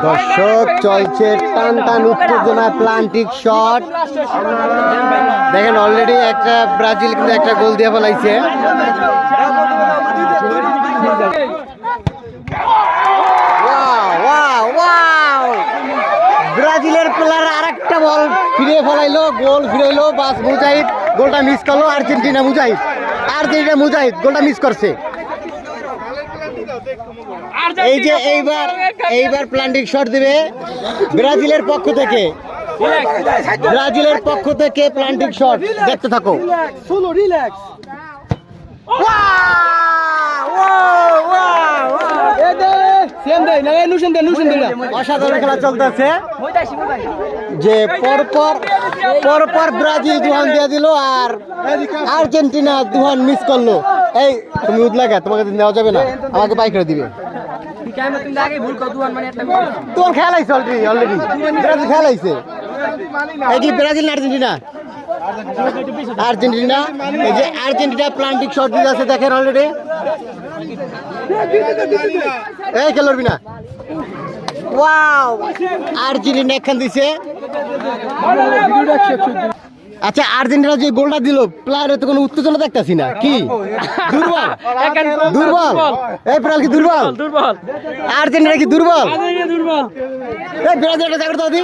দর্শক চলছে টান টান উত্তেজনা প্লান্টিক শট দেখেন অলরেডি একটা ব্রাজিল কিন্তু একটা গোল দিয়ে ফেলাইছে ব্রাজিলের প্লেয়ার আরেকটা বল ফিরে ফেলাইলো গোল ফিরাইলো বাস মুজাহিদ গোলটা মিস করলো আর্জেন্টিনা মুজাহিদ গোলটা মিস করছে এই যে এইবার প্লান্টিক শট দিবে ব্রাজিলের পক্ষ থেকে প্লান্টিক শট দেখতে থাকো অসাধারণ খেলা চলতেছে যে পরপর ব্রাজিল দুহান দিয়ে দিল আর আর্জেন্টিনা দুহান মিস করলো এই তুমি উদলাগা তোমাকে দেওয়া যাবে না আমাকে বাই করে দিবে তোমার খেলাইছে অলরেডি ব্রাজিল খেলাইছে এই কি ব্রাজিল না আর্জেন্টিনা এই যে আর্জেন্টিনা প্লান্টিক শট দিতে আছে দেখেন অলরেডি এই খেলবি না ওয়াও আর্জেন্টিনা একখান দিছে আচ্ছা আর্জেন্টিনা যে গোলটা দিল প্লেয়ারের তো কোনো উত্তেজনা দেখতাছি না কি দুর্বল এই প্লেয়ার কি দুর্বল আর্জেন্টিনা কি দুর্বল এই ব্রাজিল একটা জায়গা দাও দি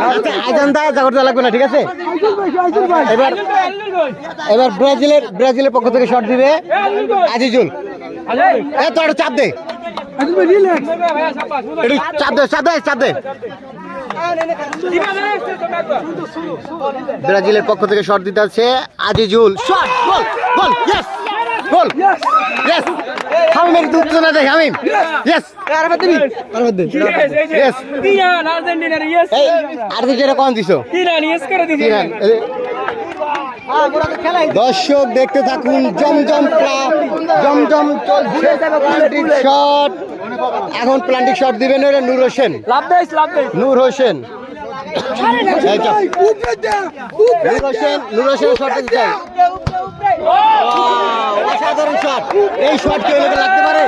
আচ্ছা আইজানদা জায়গা লাগবে না ঠিক আছে এবার ব্রাজিলের পক্ষ থেকে শট দিবে আজিজুল এই তো চাপ দে চাপ দে ব্রাজিলের পক্ষ থেকে শট দিতে আছে আজিজুল শট গোল গোল ইয়েস হামিম দুধনা দেখ হামিম ইয়েস আর্জেন্টিনা কোন দিছো দর্শক দেখতে থাকুন জমজম চলছে প্লান্টিক শট এখন প্লান্টিক শট দিবেন নূর হোসেন শট দিতে চাই অসাধারণ শট এই শট কে লাগতে পারে